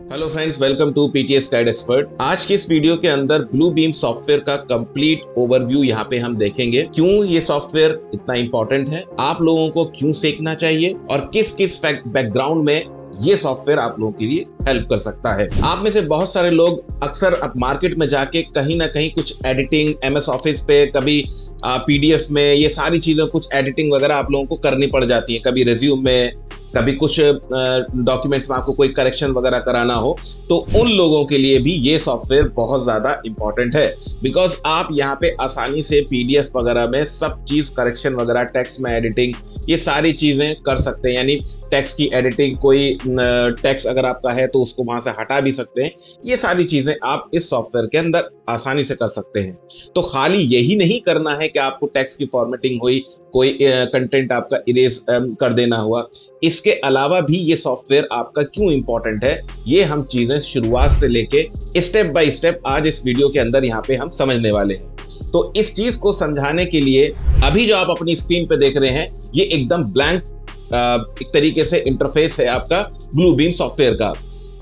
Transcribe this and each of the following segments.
Hello friends, welcome to PTS guide expert. आज की इस वीडियो के अंदर ब्लू बीम सॉफ्टवेयर का कंप्लीट ओवरव्यू यहाँ पे हम देखेंगे। क्यों ये सॉफ्टवेयर इतना इंपॉर्टेंट है, आप लोगों को क्यों सीखना चाहिए और किस किस बैकग्राउंड में ये सॉफ्टवेयर आप लोगों के लिए हेल्प कर सकता है। आप में से बहुत सारे लोग अक्सर अब मार्केट में जाके कहीं ना कहीं कुछ एडिटिंग एमएस ऑफिस पे, कभी पीडीएफ में, ये सारी चीजें कुछ एडिटिंग वगैरह आप लोगों को करनी पड़ जाती है। कभी रिज्यूम में, कभी कुछ डॉक्यूमेंट्स में आपको कोई करेक्शन वगैरह कराना हो, तो उन लोगों के लिए भी ये सॉफ्टवेयर बहुत ज़्यादा इंपॉर्टेंट है। बिकॉज आप यहाँ पे आसानी से पीडीएफ वगैरह में सब चीज़ करेक्शन वगैरह, टेक्स्ट में एडिटिंग, ये सारी चीज़ें कर सकते हैं। यानी टेक्स्ट की एडिटिंग, कोई टेक्स्ट अगर आपका है तो उसको वहाँ से हटा भी सकते हैं। ये सारी चीज़ें आप इस सॉफ्टवेयर के अंदर आसानी से कर सकते हैं। तो खाली यही नहीं करना है कि आपको टेक्स्ट की फॉर्मेटिंग हुई, कोई कंटेंट आपका इरेज कर देना हुआ। इसके अलावा भी ये सॉफ्टवेयर आपका क्यों इंपॉर्टेंट है, ये हम चीजें शुरुआत से लेके स्टेप बाय स्टेप आज इस वीडियो के अंदर यहाँ पे हम समझने वाले हैं। तो इस चीज को समझाने के लिए अभी जो आप अपनी स्क्रीन पे देख रहे हैं, ये एकदम ब्लैंक एक तरीके से इंटरफेस है आपका ब्लू बीम सॉफ्टवेयर का।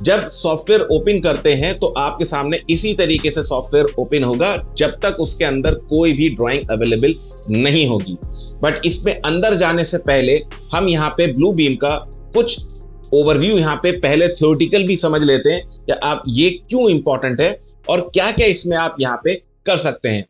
जब सॉफ्टवेयर ओपन करते हैं तो आपके सामने इसी तरीके से सॉफ्टवेयर ओपन होगा, जब तक उसके अंदर कोई भी ड्राइंग अवेलेबल नहीं होगी। बट इसमें अंदर जाने से पहले हम यहाँ पे ब्लू बीम का कुछ ओवरव्यू यहाँ पे पहले थ्योरेटिकल भी समझ लेते हैं कि आप ये क्यों इंपॉर्टेंट है और क्या क्या इसमें आप यहाँ पे कर सकते हैं।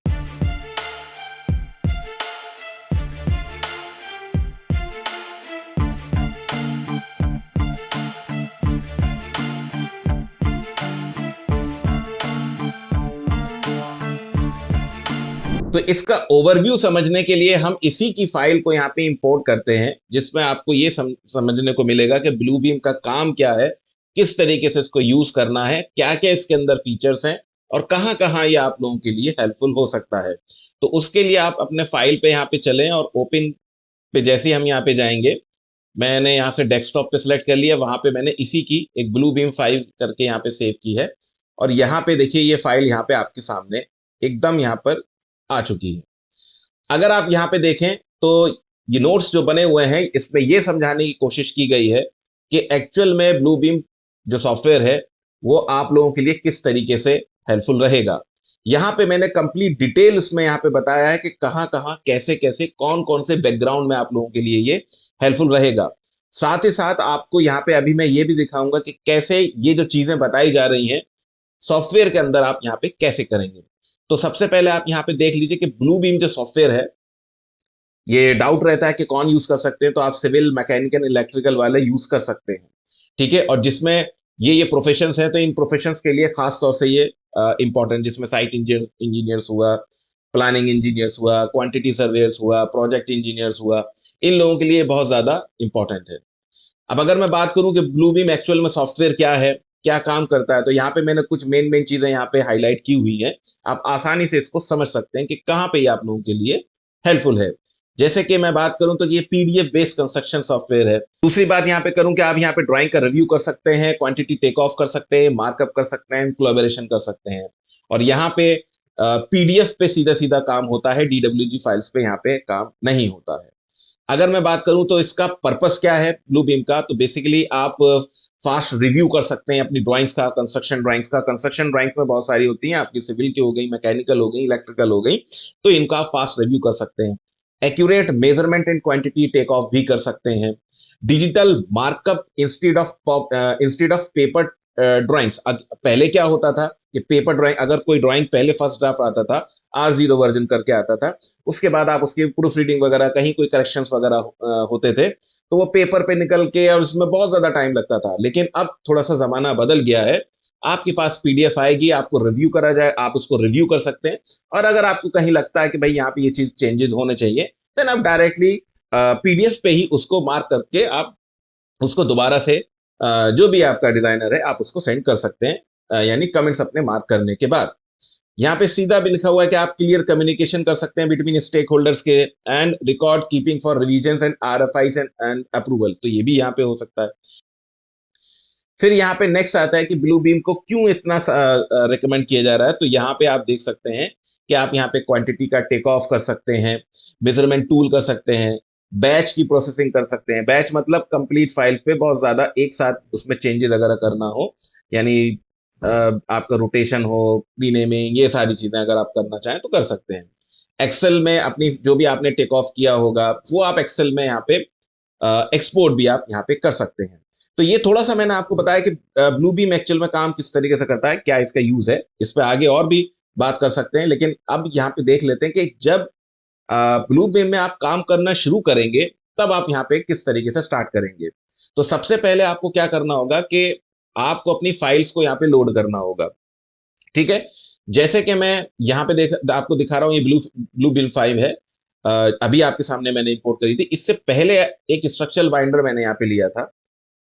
तो इसका ओवरव्यू समझने के लिए हम इसी की फाइल को यहाँ पे इंपोर्ट करते हैं, जिसमें आपको ये समझने को मिलेगा कि ब्लू बीम का काम क्या है, किस तरीके से इसको यूज करना है, क्या क्या इसके अंदर फीचर्स हैं और कहाँ कहाँ ये आप लोगों के लिए हेल्पफुल हो सकता है। तो उसके लिए आप अपने फाइल पे यहाँ पे चलें और ओपन पे जैसे ही हम यहाँ पे जाएंगे, मैंने यहाँ से डेस्कटॉप पे सिलेक्ट कर लिया। वहां पे मैंने इसी की एक ब्लू बीम फाइल करके यहाँ पे सेव की है और यहाँ पे देखिए ये फाइल यहाँ पे आपके सामने एकदम यहाँ पर आ चुकी है। अगर आप यहाँ पे देखें तो ये नोट्स जो बने हुए हैं, इसमें ये समझाने की कोशिश की गई है कि एक्चुअल में ब्लू बीम जो सॉफ्टवेयर है वो आप लोगों के लिए किस तरीके से हेल्पफुल रहेगा। यहाँ पे मैंने कंप्लीट डिटेल उसमें यहाँ पे बताया है कि कहाँ कहाँ, कैसे कैसे, कौन कौन से बैकग्राउंड में आप लोगों के लिए ये हेल्पफुल रहेगा। साथ ही साथ आपको यहाँ पे अभी मैं ये भी दिखाऊंगा कि कैसे ये जो चीजें बताई जा रही हैं सॉफ्टवेयर के अंदर आप यहाँ पे कैसे करेंगे। तो सबसे पहले आप यहाँ पे देख लीजिए कि ब्लू बीम जो सॉफ्टवेयर है, ये डाउट रहता है कि कौन यूज कर सकते हैं, तो आप सिविल, मैकेनिकल, इलेक्ट्रिकल वाले यूज कर सकते हैं। ठीक है, और जिसमें ये प्रोफेशंस हैं, तो इन प्रोफेशंस के लिए खास तौर से ये इंपॉर्टेंट, जिसमें साइट इंजीनियर्स हुआ, प्लानिंग इंजीनियर्स हुआ, क्वांटिटी सर्वेयर्स हुआ, प्रोजेक्ट इंजीनियर्स हुआ, इन लोगों के लिए बहुत ज्यादा इंपॉर्टेंट है। अब अगर मैं बात करूं कि ब्लू बीम एक्चुअल में सॉफ्टवेयर क्या है, क्या काम करता है, तो यहाँ पे मैंने कुछ मेन मेन चीजें यहाँ पे हाईलाइट की हुई हैं। आप आसानी से इसको समझ सकते हैं कि कहाँ पे ये आप लोगों के लिए हेल्पफुल है। जैसे कि मैं बात करूं तो ये पीडीएफ बेस्ड कंस्ट्रक्शन सॉफ्टवेयर है। दूसरी बात यहाँ पे करूं कि आप यहाँ पे ड्राइंग का रिव्यू कर सकते हैं, क्वांटिटी टेक ऑफ कर सकते हैं, मार्कअप कर सकते हैं, कोलैबोरेशन कर सकते हैं। और यहाँ पे पीडीएफ पे सीधा सीधा काम होता है, डीडब्ल्यूजी फाइल्स पे यहाँ पे काम नहीं होता है। अगर मैं बात करूं तो इसका पर्पस क्या है ब्लू बीम का, तो बेसिकली आप फास्ट रिव्यू कर सकते हैं अपनी ड्राइंग्स का, कंस्ट्रक्शन ड्राइंग्स का। कंस्ट्रक्शन ड्राइंग्स में बहुत सारी होती हैं, आपकी सिविल की हो गई, मैकेनिकल हो गई, इलेक्ट्रिकल हो गई, तो इनका आप फास्ट रिव्यू कर सकते हैं। Accurate measurement and quantity take off भी कर सकते हैं। Digital markup instead of paper drawings. पहले क्या होता था कि पेपर ड्राइंग, अगर कोई ड्राइंग पहले फर्स्ट ड्राफ्ट आता था, R0 वर्जन करके आता था, उसके बाद आप उसकी प्रूफ रीडिंग वगैरह, कहीं कोई करेक्शंस वगैरह होते थे, तो वो पेपर पे निकल के और उसमें बहुत ज्यादा टाइम लगता था। लेकिन अब थोड़ा सा जमाना बदल गया है, आपके पास पीडीएफ आएगी, आपको रिव्यू करा जाए, आप उसको रिव्यू कर सकते हैं। और अगर आपको कहीं लगता है कि भाई यहाँ पे ये चीज चेंजेस होने चाहिए, देन आप डायरेक्टली पीडीएफ पे ही उसको मार्क करके आप उसको दोबारा से जो भी आपका डिजाइनर है आप उसको सेंड कर सकते हैं, यानी कमेंट्स अपने मार्क करने के बाद। यहाँ पे सीधा भी लिखा हुआ है कि आप क्लियर कम्युनिकेशन कर सकते हैं बिटवीन स्टेक होल्डर्स के, and record keeping for revision and RFIs and approval, तो ये भी यहाँ पे हो सकता है। फिर यहाँ पे नेक्स्ट आता है कि ब्लू बीम को क्यों इतना रिकमेंड किया जा रहा है, तो यहाँ पे आप देख सकते हैं कि आप यहाँ पे क्वांटिटी का टेक ऑफ कर सकते हैं, मेजरमेंट टूल कर सकते हैं, बैच की प्रोसेसिंग कर सकते हैं। बैच मतलब कंप्लीट फाइल पे बहुत ज्यादा एक साथ उसमें चेंजेस अगर करना हो, यानी आपका रोटेशन हो, रीनेमिंग, ये सारी चीजें अगर आप करना चाहें तो कर सकते हैं। एक्सेल में अपनी जो भी आपने टेक ऑफ किया होगा वो आप एक्सेल में यहाँ पे एक्सपोर्ट भी आप यहाँ पे कर सकते हैं। तो ये थोड़ा सा मैंने आपको बताया कि ब्लू बीम एक्चुअल में काम किस तरीके से करता है, क्या इसका यूज है। इस पे आगे और भी बात कर सकते हैं, लेकिन अब यहाँ पे देख लेते हैं कि जब ब्लू बीम में आप काम करना शुरू करेंगे तब आप यहाँ पे किस तरीके से स्टार्ट करेंगे। तो सबसे पहले आपको क्या करना होगा कि आपको अपनी फाइल्स को यहाँ पे लोड करना होगा। ठीक है, जैसे कि मैं यहाँ पे आपको दिखा रहा हूँ, ये ब्लू ब्लू बिल 5 है। अभी आपके सामने मैंने इंपोर्ट करी थी। इससे पहले एक स्ट्रक्चरल बाइंडर मैंने यहाँ पे लिया था।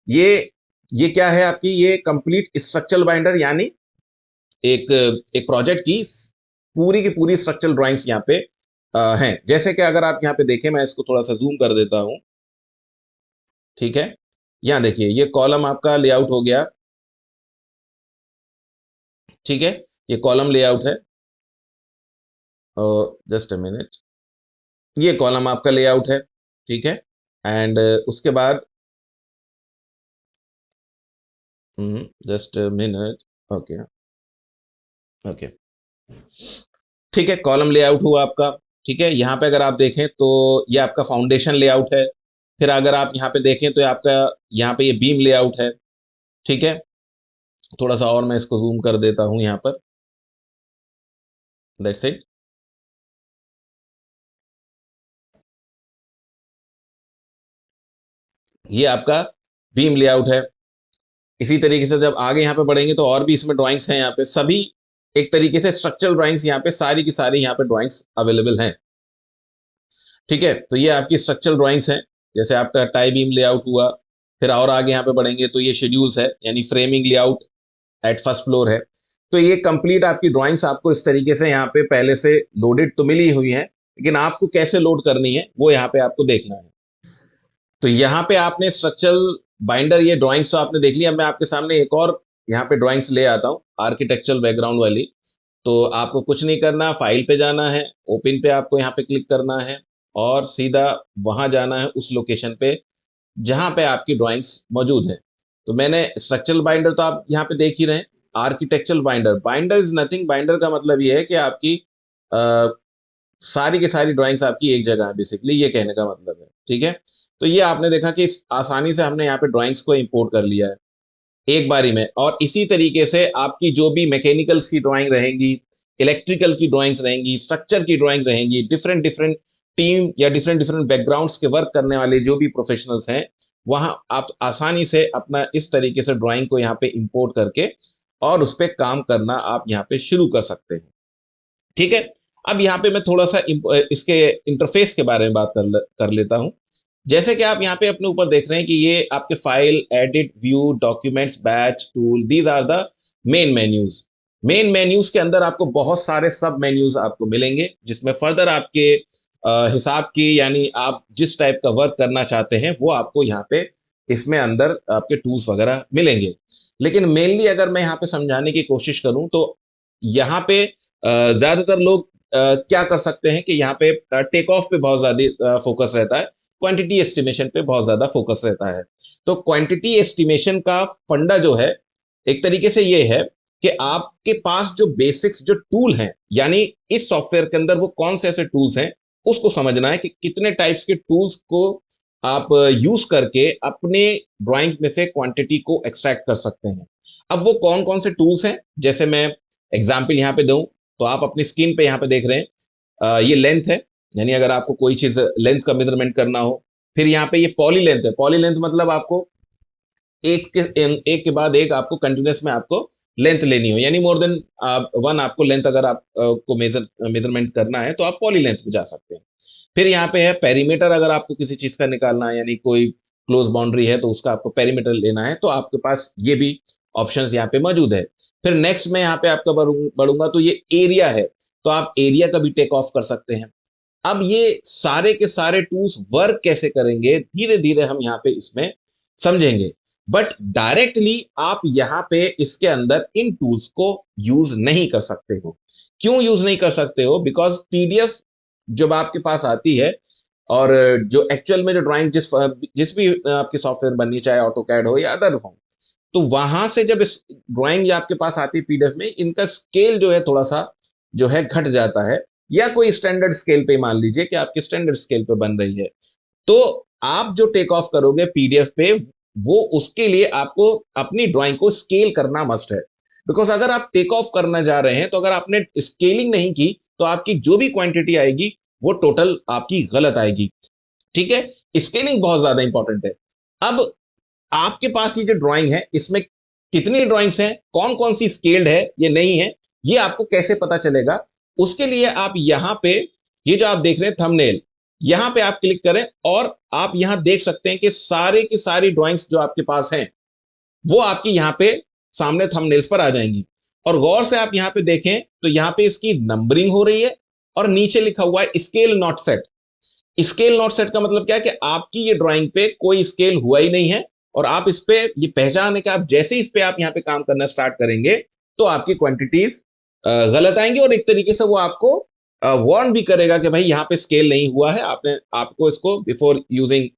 ये ये क्या है आपकी, ये कंप्लीट स्ट्रक्चरल बाइंडर, यानी एक एक प्रोजेक्ट की पूरी स्ट्रक्चरल ड्राइंग्स यहाँ पे हैं। जैसे कि अगर आप यहाँ पे देखें, मैं इसको थोड़ा सा जूम कर देता हूँ। ठीक है, यहाँ देखिए ये कॉलम आपका लेआउट हो गया। ठीक है, ये कॉलम लेआउट है। जस्ट अ मिनट, ये कॉलम आपका लेआउट है। ठीक है, एंड उसके बाद just a minute, okay okay, ठीक है, कॉलम लेआउट हुआ आपका। ठीक है, यहाँ पे अगर आप देखें तो ये आपका फाउंडेशन लेआउट है। फिर अगर आप यहाँ पे देखें तो ये आपका यहाँ पे ये बीम लेआउट है। ठीक है, थोड़ा सा और मैं इसको जूम कर देता हूँ यहाँ पर। That's it. ये आपका बीम लेआउट है। इसी तरीके से जब आगे यहाँ पे बढ़ेंगे तो और भी इसमें ड्राइंग्स हैं, यहाँ पे सभी एक तरीके से स्ट्रक्चरल ड्राइंग्स यहाँ पे सारी की सारी यहाँ पे ड्राइंग्स अवेलेबल हैं। ठीक है, तो ये आपकी स्ट्रक्चरल ड्राइंग्स हैं। जैसे आपका टाई बीम लेआउट हुआ। फिर और आगे यहाँ पे बढ़ेंगे तो ये शेड्यूल्स है, यानी framing layout at first floor है। तो ये कंप्लीट आपकी ड्राइंग्स आपको इस तरीके से यहाँ पे पहले से लोडेड तो मिली हुई है, लेकिन आपको कैसे लोड करनी है वो यहाँ पे आपको देखना है। तो यहाँ पे आपने स्ट्रक्चरल बाइंडर, ये ड्राइंग्स तो आपने देख लिया। अब मैं आपके सामने एक और यहाँ पे ड्राइंग्स ले आता हूँ, आर्किटेक्चरल बैकग्राउंड वाली। तो आपको कुछ नहीं करना, फाइल पे जाना है, ओपन पे आपको यहाँ पे क्लिक करना है और सीधा वहां जाना है उस लोकेशन पे जहां पे आपकी ड्राइंग्स मौजूद है। तो मैंने स्ट्रक्चरल बाइंडर तो आप यहाँ पे देख ही रहे हैं। Architectural binder, binder is nothing, binder का मतलब ये है कि आपकी सारी की सारी ड्राइंग्स आपकी एक जगह है, बेसिकली ये कहने का मतलब है। ठीक है, तो ये आपने देखा कि आसानी से हमने यहाँ पे ड्राइंग्स को इंपोर्ट कर लिया है एक बारी में। और इसी तरीके से आपकी जो भी मैकेनिकल्स की ड्राइंग रहेंगी, इलेक्ट्रिकल की ड्राइंग्स रहेंगी, स्ट्रक्चर की ड्राइंग रहेंगी, डिफरेंट डिफरेंट टीम या डिफरेंट डिफरेंट बैकग्राउंड्स के वर्क करने वाले जो भी प्रोफेशनल्स हैं, वहां आप आसानी से अपना इस तरीके से ड्राइंग को यहाँ पे इंपोर्ट करके और उस पर काम करना आप यहाँ पे शुरू कर सकते हैं। ठीक है, अब यहाँ पे मैं थोड़ा सा इसके इंटरफेस के बारे में बात कर लेता हूँ। जैसे कि आप यहाँ पे अपने ऊपर देख रहे हैं कि ये आपके file, edit, view, documents, batch, tool, these are the main menus. Main menus के अंदर आपको बहुत सारे सब मेन्यूज आपको मिलेंगे, जिसमें फर्दर आपके हिसाब की, यानी आप जिस टाइप का वर्क करना चाहते हैं वो आपको यहाँ पे इसमें अंदर आपके टूल्स वगैरह मिलेंगे। लेकिन मेनली अगर मैं यहाँ पे समझाने की कोशिश करूँ तो यहाँ पे ज्यादातर लोग क्या कर सकते हैं कि यहाँ पे टेक ऑफ पे बहुत ज्यादा फोकस रहता है, क्वांटिटी एस्टिमेशन पे बहुत ज्यादा फोकस रहता है। तो क्वांटिटी एस्टिमेशन का फंडा जो है एक तरीके से ये है कि आपके पास जो बेसिक्स जो टूल हैं, यानी इस सॉफ्टवेयर के अंदर वो कौन से ऐसे टूल्स हैं, उसको समझना है कि कितने टाइप्स के टूल्स को आप यूज करके अपने ड्राइंग में से क्वांटिटी को एक्सट्रैक्ट कर सकते हैं। अब वो कौन कौन से टूल्स हैं, जैसे मैं एग्जाम्पल यहाँ पे दूं तो आप अपनी स्क्रीन पे यहाँ पे देख रहे हैं, ये लेंथ है, यानी अगर आपको कोई चीज लेंथ का मेजरमेंट करना हो। फिर यहाँ पे ये पॉली लेंथ है। पॉली लेंथ मतलब आपको एक के बाद एक आपको कंटिन्यूस में आपको लेंथ लेनी हो, यानी मोर देन वन आपको लेंथ अगर आप को मेजरमेंट करना है तो आप पॉली लेंथ पे जा सकते हैं। फिर यहाँ पे है पेरीमीटर, अगर आपको किसी चीज का निकालना है, यानी कोई क्लोज बाउंड्री है तो उसका आपको पेरीमीटर लेना है, तो आपके पास ये भी ऑप्शंस यहाँ पे मौजूद है। फिर नेक्स्ट में यहाँ पे आपका बढ़ूंगा तो ये एरिया है, तो आप एरिया का भी टेक ऑफ कर सकते हैं। अब ये सारे के सारे टूल्स वर्क कैसे करेंगे धीरे धीरे हम यहाँ पे इसमें समझेंगे। बट डायरेक्टली आप यहाँ पे इसके अंदर इन टूल्स को यूज नहीं कर सकते हो। क्यों यूज नहीं कर सकते हो? बिकॉज पीडीएफ जब आपके पास आती है और जो एक्चुअल में जो ड्राइंग जिस जिस भी आपकी सॉफ्टवेयर बननी, चाहे ऑटो कैड हो या अदर हो, तो वहां से जब इस ड्राइंग आपके पास आती है पीडीएफ में, इनका स्केल जो है थोड़ा सा जो है घट जाता है, या कोई स्टैंडर्ड स्केल पे मान लीजिए कि आपकी स्टैंडर्ड स्केल पे बन रही है, तो आप जो टेक ऑफ करोगे पीडीएफ पे, वो उसके लिए आपको अपनी ड्राइंग को स्केल करना मस्ट है। बिकॉज अगर आप टेक ऑफ करना जा रहे हैं, तो अगर आपने स्केलिंग नहीं की, तो आपकी जो भी क्वांटिटी आएगी वो टोटल आपकी गलत आएगी। ठीक है, स्केलिंग बहुत ज्यादा इंपॉर्टेंट है। अब आपके पास ये जो ड्राइंग है, इसमें कितनी ड्राइंग्स हैं, कौन कौन सी स्केल्ड है, ये नहीं है, ये आपको कैसे पता चलेगा? उसके लिए आप यहां पे, ये जो आप देख रहे हैं थंबनेल, यहां पे आप क्लिक करें और आप यहां देख सकते हैं कि सारे की सारी ड्राइंग्स जो आपके पास हैं, वो आपकी यहां पे सामने थंबनेल्स पर आ जाएंगी। और गौर से आप यहां पे देखें तो यहां पे इसकी नंबरिंग हो रही है, और नीचे लिखा हुआ है scale not set. Scale not set का मतलब क्या है कि आपकी ये ड्राइंग पे कोई स्केल हुआ ही नहीं है, और आप इस पे ये पहचान है कि आप जैसे इस पे आप यहाँ पे काम करना स्टार्ट करेंगे, तो आपकी क्वांटिटीज गलत आएंगी, और एक तरीके से वो आपको वार्न भी करेगा कि भाई यहाँ पे स्केल नहीं हुआ है, आपने आपको इसको before using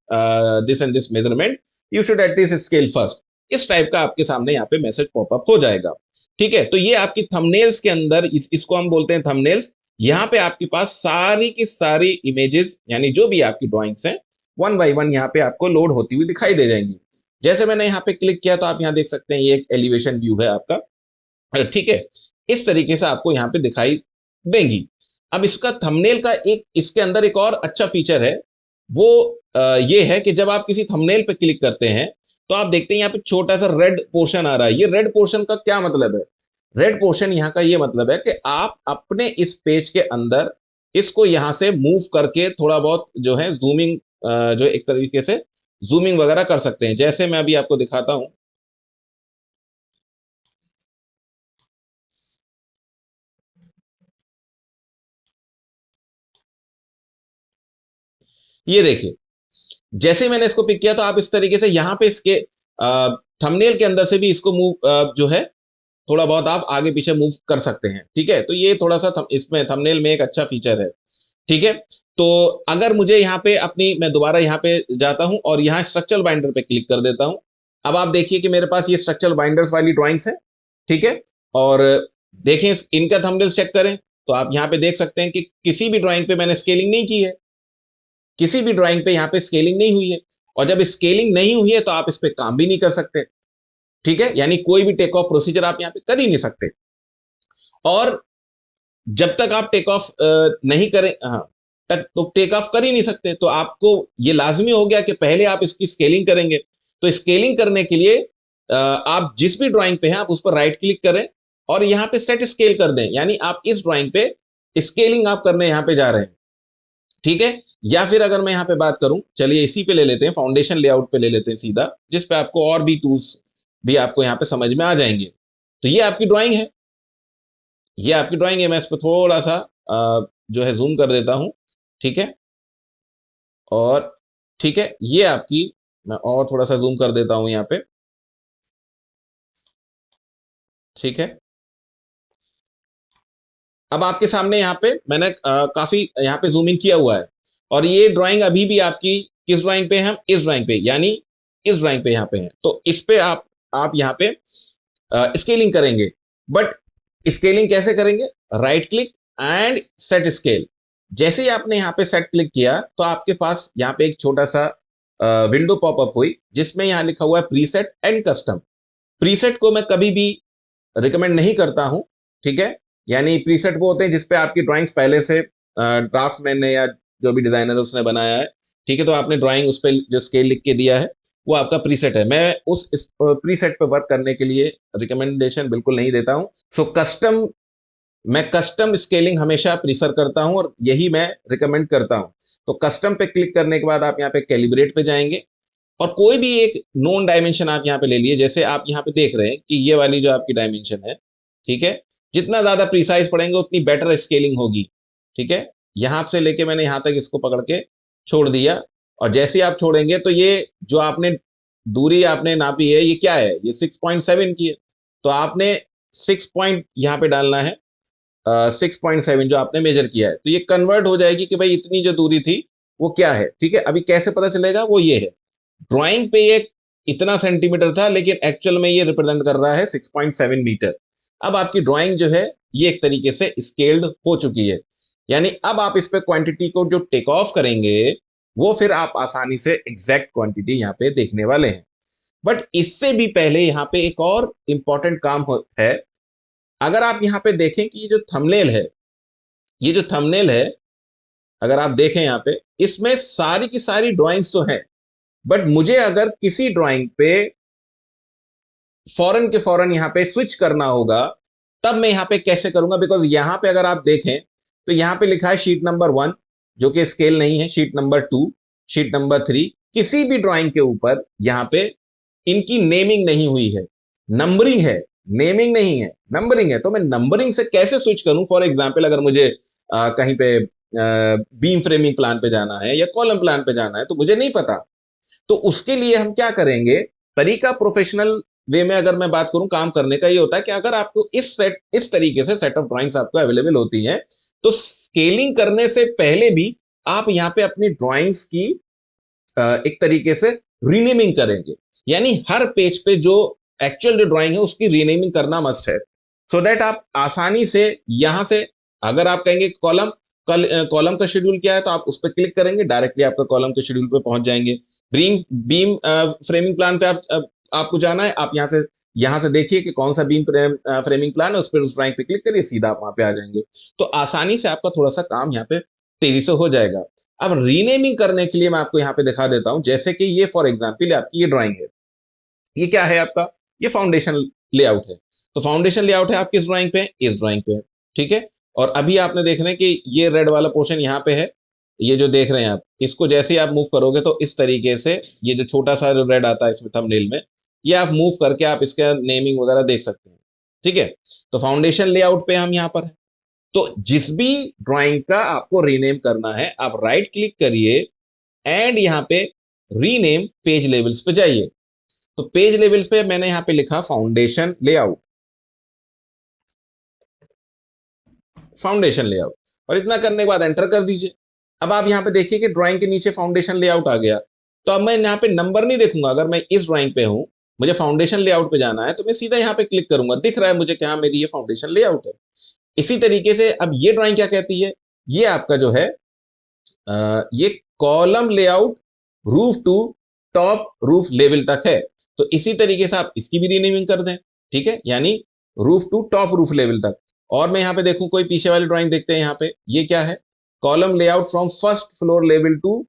this and this measurement you should at least scale first. इस टाइप का आपके सामने यहाँ पे मैसेज पॉपअप हो जाएगा। ठीक है, तो ये आपकी थंबनेल्स के अंदर इसको हम बोलते हैं थंबनेल्स। यहाँ पे आपके पास सारी की सारी इमेजेस, यानी जो भी आपकी ड्राइंग्स हैं, वन बाय वन यहाँ पे आपको लोड होती हुई दिखाई दे जाएंगी। जैसे मैंने यहाँ पे क्लिक किया तो आप यहाँ देख सकते हैं ये एक एलिवेशन व्यू है आपका। ठीक है, इस तरीके से आपको यहाँ पे दिखाई देंगी। अब इसका थंबनेल का एक इसके अंदर एक और अच्छा फीचर है, वो ये है कि जब आप किसी थंबनेल पे क्लिक करते हैं, तो आप देखते हैं यहाँ पे छोटा सा रेड पोर्शन आ रहा है। ये रेड पोर्शन का क्या मतलब है? रेड पोर्शन यहाँ का ये मतलब है कि आप अपने इस पेज के अंदर इसको यहाँ से मूव करके थोड़ा बहुत जो है जूमिंग, जो एक तरीके से जूमिंग वगैरह कर सकते हैं। जैसे मैं अभी आपको दिखाता हूं, ये देखिए, जैसे मैंने इसको पिक किया, तो आप इस तरीके से यहाँ पे इसके थंबनेल के अंदर से भी इसको मूव जो है थोड़ा बहुत आप आगे पीछे मूव कर सकते हैं। ठीक है, तो ये थोड़ा सा इसमें थंबनेल में एक अच्छा फीचर है। ठीक है, तो अगर मुझे यहाँ पे अपनी, मैं दोबारा यहाँ पे जाता हूँ और यहाँ स्ट्रक्चरल बाइंडर पे क्लिक कर देता हूँ। अब आप देखिए कि मेरे पास ये स्ट्रक्चरल बाइंडर्स वाली ड्राइंग्स है। ठीक है, और देखें इनका थंबनेल चेक करें, तो आप यहाँ पे देख सकते हैं कि किसी भी ड्राइंग पे मैंने स्केलिंग नहीं की है, किसी भी ड्राइंग पे यहाँ पे स्केलिंग नहीं हुई है। और जब स्केलिंग नहीं हुई है, तो आप इस पे काम भी नहीं कर सकते। ठीक है, यानी कोई भी टेक ऑफ प्रोसीजर आप यहाँ पे कर ही नहीं सकते। और जब तक आप टेक ऑफ नहीं करें, हाँ, तक तो टेक ऑफ कर ही नहीं सकते। तो आपको ये लाजमी हो गया कि पहले आप इसकी स्केलिंग करेंगे। तो स्केलिंग करने के लिए आप जिस भी ड्राइंग पे हैं, आप उस पर राइट क्लिक करें और यहाँ पे सेट स्केल कर दें, यानी आप इस ड्राइंग पे स्केलिंग आप करने यहाँ पे जा रहे हैं। ठीक है, या फिर अगर मैं यहाँ पे बात करूं, चलिए इसी पे ले लेते हैं, फाउंडेशन लेआउट पे ले लेते हैं सीधा, जिस पे आपको और भी टूल्स भी आपको यहाँ पे समझ में आ जाएंगे। तो ये आपकी ड्राइंग है, ये आपकी ड्राइंग है। मैं इस पर थोड़ा सा जो है जूम कर देता हूँ। ठीक है, और ठीक है, ये आपकी, मैं और थोड़ा सा जूम कर देता हूँ यहाँ पे। ठीक है, अब आपके सामने यहाँ पे मैंने काफी यहाँ पे जूम इन किया हुआ है, और ये ड्राइंग अभी भी आपकी किस ड्राइंग पे है? हम इस ड्राइंग पे, यानी इस ड्राइंग पे यहाँ पे है। तो इस पे आप यहाँ पे स्केलिंग करेंगे। बट स्केलिंग कैसे करेंगे? Right click and set scale. जैसे ही आपने यहाँ पे सेट क्लिक किया, तो आपके पास यहाँ पे एक छोटा सा विंडो पॉपअप हुई, जिसमें यहाँ लिखा हुआ है प्रीसेट एंड कस्टम। प्रीसेट को मैं कभी भी रिकमेंड नहीं करता हूं। ठीक है, यानी प्रीसेट वो होते हैं जिसपे आपकी ड्राइंग्स पहले से ड्राफ्ट्समैन ने या जो भी डिजाइनर उसने बनाया है। ठीक है, तो आपने ड्राइंग उस पर जो स्केल लिख के दिया है, वो आपका प्रीसेट है। मैं उस प्रीसेट पे वर्क करने के लिए रिकमेंडेशन बिल्कुल नहीं देता हूं। सो कस्टम, मैं कस्टम स्केलिंग हमेशा प्रीफर करता हूं, और यही मैं रिकमेंड करता हूं। तो कस्टम पे क्लिक करने के बाद आप यहाँ पे कैलिब्रेट पे जाएंगे, और कोई भी एक नोन डायमेंशन आप यहाँ पे ले लिए। जैसे आप यहाँ पे देख रहे हैं कि ये वाली जो आपकी डायमेंशन है, ठीक है, जितना ज्यादा प्रिसाइज पड़ेंगे उतनी बेटर स्केलिंग होगी। ठीक है, यहां से लेके मैंने यहां तक इसको पकड़ के छोड़ दिया, और जैसे ही आप छोड़ेंगे, तो ये जो आपने दूरी आपने नापी है, ये क्या है? ये 6.7 की है। तो आपने 6 पॉइंट यहाँ पे डालना है, 6.7 जो आपने मेजर किया है, तो ये कन्वर्ट हो जाएगी कि भाई इतनी जो दूरी थी वो क्या है। ठीक है, अभी कैसे पता चलेगा? वो ये है, ड्राइंग पे एक इतना सेंटीमीटर था, लेकिन एक्चुअल में ये रिप्रेजेंट कर रहा है 6.7 मीटर। अब आपकी ड्राइंग जो है ये एक तरीके से स्केल्ड हो चुकी है, यानी अब आप इस पे क्वांटिटी को जो टेक ऑफ करेंगे वो फिर आप आसानी से एग्जैक्ट क्वांटिटी यहाँ पे देखने वाले हैं। बट इससे भी पहले यहाँ पे एक और इंपॉर्टेंट काम है। अगर आप यहाँ पे देखें कि ये जो थंबनेल है, अगर आप देखें यहाँ पे, इसमें सारी की सारी ड्राइंग्स तो हैं, बट मुझे अगर किसी ड्राइंग पे फौरन के फौरन यहाँ पे स्विच करना होगा, तब मैं यहाँ पे कैसे करूंगा? बिकॉज यहाँ पे अगर आप देखें तो यहाँ पे लिखा है शीट नंबर 1, जो कि स्केल नहीं है, शीट नंबर 2, शीट नंबर 3, किसी भी ड्राइंग के ऊपर यहाँ पे इनकी नेमिंग नहीं हुई है, नंबरिंग है, नेमिंग नहीं है, नंबरिंग है। तो मैं नंबरिंग से कैसे स्विच करूं? फॉर एग्जाम्पल अगर मुझे कहीं पे बीम फ्रेमिंग प्लान पे जाना है या कॉलम प्लान पे जाना है, तो मुझे नहीं पता, तो उसके लिए हम क्या करेंगे? तरीका प्रोफेशनल वे में अगर मैं बात करूं काम करने का, ये होता है कि अगर आपको इस तरीके से सेट ऑफ ड्राइंग्स आपको अवेलेबल होती हैं, तो स्केलिंग करने से पहले भी आप यहाँ पे अपनी ड्राइंग्स की एक तरीके से रीनेमिंग करेंगे। यानी हर पेज पे जो एक्चुअल जो ड्राइंग है उसकी रीनेमिंग करना मस्ट है, सो दैट आप आसानी से यहां से, अगर आप कहेंगे कॉलम, कॉलम का शेड्यूल क्या है, तो आप उस पर क्लिक करेंगे, डायरेक्टली आपका कॉलम के शेड्यूल पे पहुंच जाएंगे। बीम बीम फ्रेमिंग प्लान पे आपको जाना है, आप यहाँ से देखिए कि कौन सा बीम फ्रेमिंग प्लान है, उस पर उस ड्राइंग पे क्लिक करिए, सीधा आप वहां पे आ जाएंगे। तो आसानी से आपका थोड़ा सा काम यहाँ पे तेजी से हो जाएगा। अब रीनेमिंग करने के लिए मैं आपको यहाँ पे दिखा देता हूं, जैसे कि ये फॉर एग्जाम्पल आपकी ये ड्राइंग है, ये क्या है आपका? ये फाउंडेशन लेआउट है। तो फाउंडेशन लेआउट है, आप किस ड्राइंग पे? इस ड्राइंग पे है, ठीक है। और अभी आपने देखना है कि ये रेड वाला पोर्शन यहाँ पे है, ये जो देख रहे हैं आप, इसको जैसे ही आप मूव करोगे तो इस तरीके से ये जो छोटा सा जो रेड आता है इसमें थंबनेल में, ये आप मूव करके आप इसका नेमिंग वगैरह देख सकते हैं, ठीक है। तो फाउंडेशन लेआउट पे हम यहाँ पर है। तो जिस भी ड्राइंग का आपको रीनेम करना है, आप राइट क्लिक करिए एंड यहाँ पे रीनेम पेज लेवल्स पे जाइए। तो पेज लेवल्स पे मैंने यहाँ पे लिखा फाउंडेशन लेआउट, फाउंडेशन लेआउट, और इतना करने के बाद एंटर कर दीजिए। अब आप यहाँ पे देखिए कि ड्राइंग के नीचे फाउंडेशन लेआउट आ गया। तो अब मैं यहाँ पे नंबर नहीं देखूंगा, अगर मैं इस ड्राइंग पे हूं, मुझे फाउंडेशन लेआउट पे जाना है, तो मैं सीधा यहाँ पे क्लिक करूंगा, दिख रहा है मुझे कि हाँ मेरी ये फाउंडेशन लेआउट है। इसी तरीके से अब ये ड्राइंग क्या कहती है? ये आपका जो है ये column layout roof to top roof level तक है। तो इसी तरीके से आप इसकी भी रीनेमिंग कर दें, ठीक है, यानी roof to top roof level तक। और मैं यहाँ पे देखूं, कोई पीछे वाली ड्राइंग देखते हैं, यहाँ पे ये क्या है? Column layout from first floor level to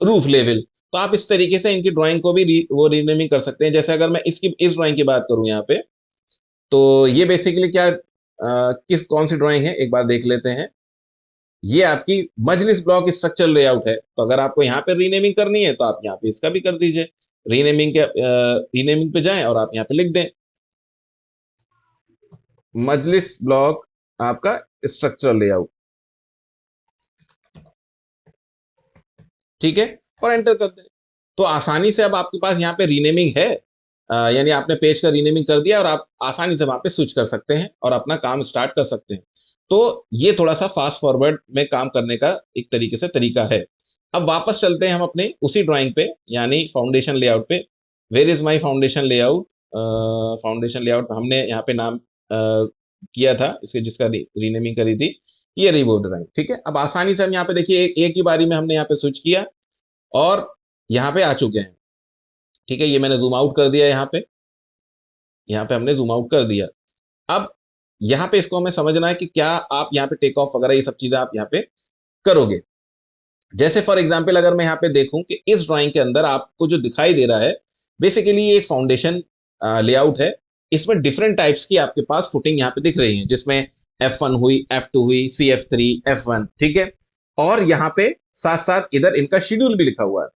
roof level. तो आप इस तरीके से इनकी ड्राइंग को भी वो रीनेमिंग कर सकते हैं। जैसे अगर मैं इस ड्राइंग की बात करूं यहाँ पे, तो ये बेसिकली क्या किस कौन सी ड्राइंग है एक बार देख लेते हैं। ये आपकी मजलिस ब्लॉक स्ट्रक्चर लेआउट है। तो अगर आपको यहाँ पे रीनेमिंग करनी है तो आप यहाँ पे इसका भी कर दीजिए, रीनेमिंग पे जाएं और आप यहाँ पे लिख दें मजलिस ब्लॉक आपका स्ट्रक्चरल लेआउट, ठीक है, और एंटर कर दें। तो आसानी से अब आपके पास यहाँ पे रीनेमिंग है, यानी आपने पेज का रीनेमिंग कर दिया और आप आसानी से वहां पे स्विच कर सकते हैं और अपना काम स्टार्ट कर सकते हैं। तो ये थोड़ा सा फास्ट फॉरवर्ड में काम करने का एक तरीके से तरीका है। अब वापस चलते हैं हम अपने उसी ड्राइंग पे, यानी फाउंडेशन लेआउट पे। Where is my foundation layout? Foundation layout हमने यहाँ पे नाम किया था इसके, जिसका रीनेमिंग करी थी, ये रही वो ड्राइंग, ठीक है। अब आसानी से हम यहाँ पे देखिए एक ही बारी में हमने यहाँ पे स्विच किया और यहाँ पे आ चुके हैं, ठीक है। ये मैंने जूम आउट कर दिया, यहाँ पे हमने जूम आउट कर दिया। अब यहाँ पे इसको हमें समझना है कि क्या आप यहाँ पे टेक ऑफ वगैरह ये सब चीजें आप यहाँ पे करोगे। जैसे फॉर एग्जांपल अगर मैं यहाँ पे देखूं कि इस ड्राइंग के अंदर आपको जो दिखाई दे रहा है, बेसिकली ये एक फाउंडेशन लेआउट है। इसमें डिफरेंट टाइप्स की आपके पास फुटिंग यहाँ पे दिख रही है, जिसमें F1 हुई, F2 हुई, CF3, F1, ठीक है। और यहाँ पे साथ साथ इधर इनका शेड्यूल भी लिखा हुआ है।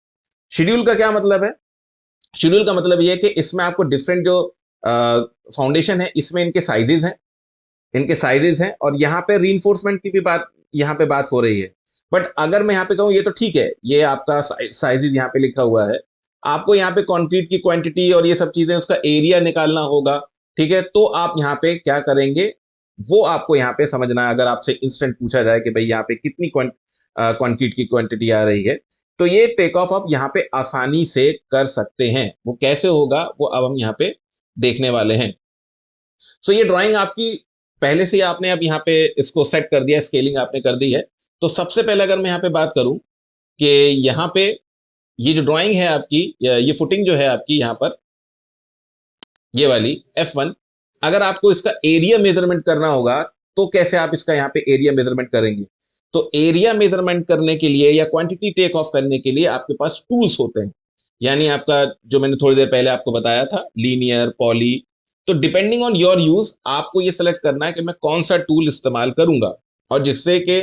शेड्यूल का क्या मतलब है? शेड्यूल का मतलब ये है कि इसमें आपको डिफरेंट जो फाउंडेशन है, इसमें इनके साइजेस हैं और यहाँ पे रीइंफोर्समेंट की भी यहाँ पे बात हो रही है। बट अगर मैं यहाँ पे कहूँ, ये तो ठीक है, ये आपका साइजेस यहाँ पे लिखा हुआ है, आपको यहाँ पे कंक्रीट की क्वांटिटी और ये सब चीजें उसका एरिया निकालना होगा, ठीक है। तो आप यहाँ पे क्या करेंगे, वो आपको यहाँ पे समझना है। अगर आपसे इंस्टेंट पूछा जाए कि भाई यहाँ पे कितनी क्वांटिटी की क्वांटिटी आ रही है, तो ये टेक ऑफ आप यहाँ पे आसानी से कर सकते हैं। वो कैसे होगा वो अब हम यहाँ पे देखने वाले हैं। सो ये ड्राइंग आपकी पहले से ही आपने अब यहाँ पे इसको सेट कर दिया, स्केलिंग आपने कर दी है। तो सबसे पहले अगर मैं यहाँ पे बात करूं कि यहाँ पे ये जो ड्राइंग है आपकी, ये फुटिंग जो है आपकी यहाँ पर, ये वाली F1, अगर आपको इसका एरिया मेजरमेंट करना होगा तो कैसे आप इसका यहाँ पे एरिया मेजरमेंट करेंगे? तो एरिया मेजरमेंट करने के लिए या क्वांटिटी टेक ऑफ करने के लिए आपके पास टूल्स होते हैं। यानी आपका जो मैंने थोड़ी देर पहले आपको बताया था, लीनियर, पॉली। तो डिपेंडिंग ऑन योर यूज आपको ये सेलेक्ट करना है कि मैं कौन सा टूल इस्तेमाल करूंगा और जिससे कि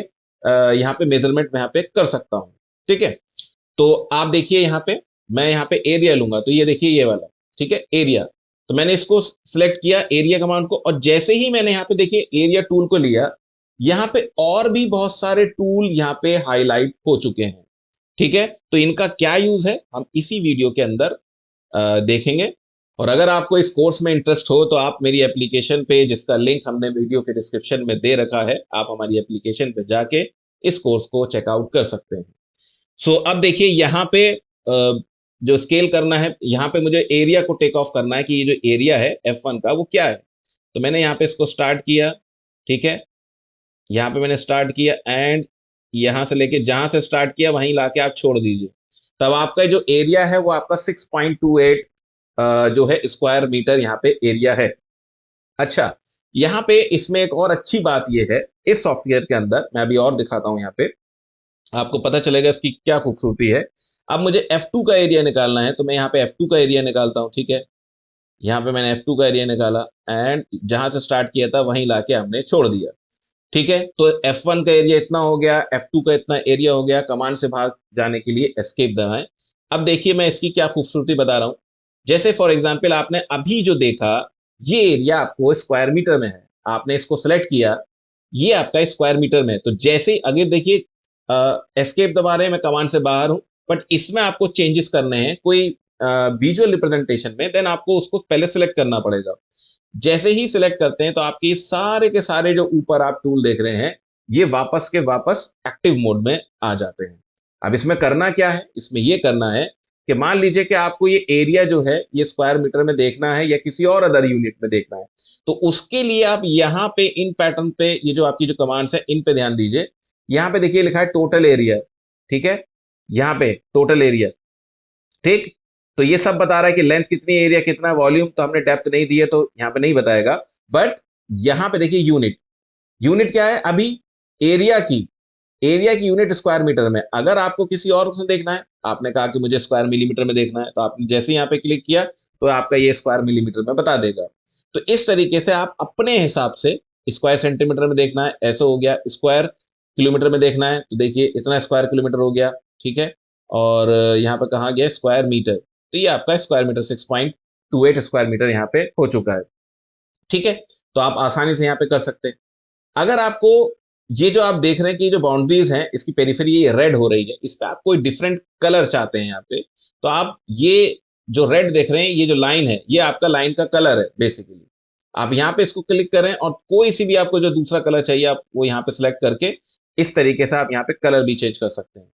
यहाँ पे मेजरमेंट मैं यहाँ पे कर सकता हूँ। ठीक है, तो आप देखिए यहाँ पे, मैं यहाँ पे एरिया लूंगा, तो ये देखिए ये वाला, ठीक है, एरिया। तो मैंने इसको सिलेक्ट किया एरिया कमांड को, और जैसे ही मैंने यहाँ पे देखिए एरिया टूल को लिया, यहाँ पे और भी बहुत सारे टूल यहाँ पे हाईलाइट हो चुके हैं। ठीक है, तो इनका क्या यूज है हम इसी वीडियो के अंदर देखेंगे। और अगर आपको इस कोर्स में इंटरेस्ट हो तो आप मेरी एप्लीकेशन पे, जिसका लिंक हमने वीडियो के डिस्क्रिप्शन में दे रखा है, आप हमारी एप्लीकेशन पे जाके इस कोर्स को चेकआउट कर सकते हैं। अब देखिए यहाँ पे जो स्केल करना है, यहाँ पे मुझे एरिया को टेक ऑफ करना है कि ये जो एरिया है F1 का वो क्या है। तो मैंने यहाँ पे इसको स्टार्ट किया। ठीक है, यहाँ पे मैंने स्टार्ट किया एंड यहाँ से लेके जहां से स्टार्ट किया वहीं लाके आप छोड़ दीजिए। तब आपका जो एरिया है वो आपका 6.28 जो है स्क्वायर मीटर यहाँ पे एरिया है। अच्छा, यहाँ पे इसमें एक और अच्छी बात ये है, इस सॉफ्टवेयर के अंदर मैं अभी और दिखाता हूँ, यहाँ पे आपको पता चलेगा इसकी क्या खूबसूरती है। अब मुझे F2 का एरिया निकालना है, तो मैं यहाँ पे F2 का एरिया निकालता हूँ। ठीक है, यहाँ पे मैंने F2 का एरिया निकाला एंड जहां से स्टार्ट किया था वहीं लाके हमने छोड़ दिया। ठीक है, तो F1 का एरिया इतना हो गया, F2 का इतना एरिया हो गया। कमांड से बाहर जाने के लिए एस्केप दबाएं। अब देखिए मैं इसकी क्या खूबसूरती बता रहा हूं। जैसे फॉर एग्जांपल आपने अभी जो देखा, ये एरिया आपको स्क्वायर मीटर में है, आपने इसको सेलेक्ट किया, ये आपका स्क्वायर मीटर में है। तो जैसे ही आगे देखिए एस्केप दबा रहे हैं, मैं कमांड से बाहर हूं, बट इसमें आपको चेंजेस करने हैं कोई विजुअल रिप्रेजेंटेशन में, देन आपको उसको पहले सेलेक्ट करना पड़ेगा। जैसे ही सिलेक्ट करते हैं तो आपके सारे के सारे जो ऊपर आप टूल देख रहे हैं, ये वापस के वापस एक्टिव मोड में आ जाते हैं। अब इसमें करना क्या है, इसमें ये करना है कि मान लीजिए कि आपको ये एरिया जो है ये स्क्वायर मीटर में देखना है या किसी और अदर यूनिट में देखना है, तो उसके लिए आप यहाँ पे इन पैटर्न पे, ये जो आपकी जो कमांड्स है इन पे ध्यान दीजिए। यहाँ पे देखिए लिखा है टोटल एरिया। ठीक है, यहाँ पे टोटल एरिया। ठीक, तो ये सब बता रहा है कि लेंथ कितनी, एरिया कितना, वॉल्यूम तो हमने डेप्थ नहीं दी है तो यहाँ पे नहीं बताएगा। बट यहाँ पे देखिए यूनिट, यूनिट क्या है अभी, एरिया की, एरिया की यूनिट स्क्वायर मीटर में। अगर आपको किसी और उसमें देखना है, आपने कहा कि मुझे स्क्वायर मिलीमीटर में देखना है, तो आपने जैसे ही यहाँ पे क्लिक किया तो आपका ये स्क्वायर मिलीमीटर में बता देगा। तो इस तरीके से आप अपने हिसाब से, स्क्वायर सेंटीमीटर में देखना है ऐसे हो गया, स्क्वायर किलोमीटर में देखना है तो देखिए इतना स्क्वायर किलोमीटर हो गया। ठीक है, और यहाँ पे कहा गया स्क्वायर मीटर, तो ये आपका स्क्वायर मीटर 6.28 स्क्वायर मीटर यहाँ पे हो चुका है। ठीक है, तो आप आसानी से यहाँ पे कर सकते हैं। अगर आपको ये जो आप देख रहे हैं कि जो बाउंड्रीज हैं इसकी पेरिफेरी ये रेड हो रही है, इस पे आप कोई डिफरेंट कलर चाहते हैं यहाँ पे, तो आप ये जो रेड देख रहे हैं, ये जो लाइन है ये आपका लाइन का कलर है बेसिकली। आप यहाँ पे इसको क्लिक करें और कोई सी भी आपको जो दूसरा कलर चाहिए आप वो यहाँ पे सिलेक्ट करके इस तरीके से आप यहाँ पे कलर भी चेंज कर सकते हैं।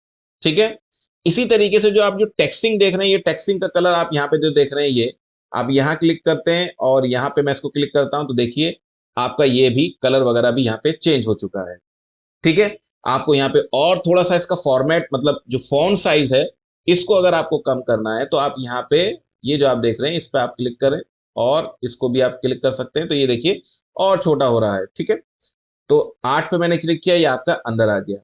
ठीक है, इसी तरीके से जो आप जो टेक्सटिंग देख रहे हैं, ये टेक्सटिंग का कलर आप यहाँ पे जो देख रहे हैं, ये आप यहाँ क्लिक करते हैं और यहाँ पे मैं इसको क्लिक करता हूं तो देखिए आपका ये भी कलर वगैरह भी यहाँ पे चेंज हो चुका है। ठीक है, आपको यहाँ पे और थोड़ा सा इसका फॉर्मेट, मतलब जो फॉन्ट साइज है, इसको अगर आपको कम करना है तो आप यहाँ पे ये जो आप देख रहे हैं इस पे आप क्लिक करें और इसको भी आप क्लिक कर सकते हैं, तो ये देखिए और छोटा हो रहा है। ठीक है, तो 8 पे मैंने क्लिक किया, ये आपका अंदर आ गया।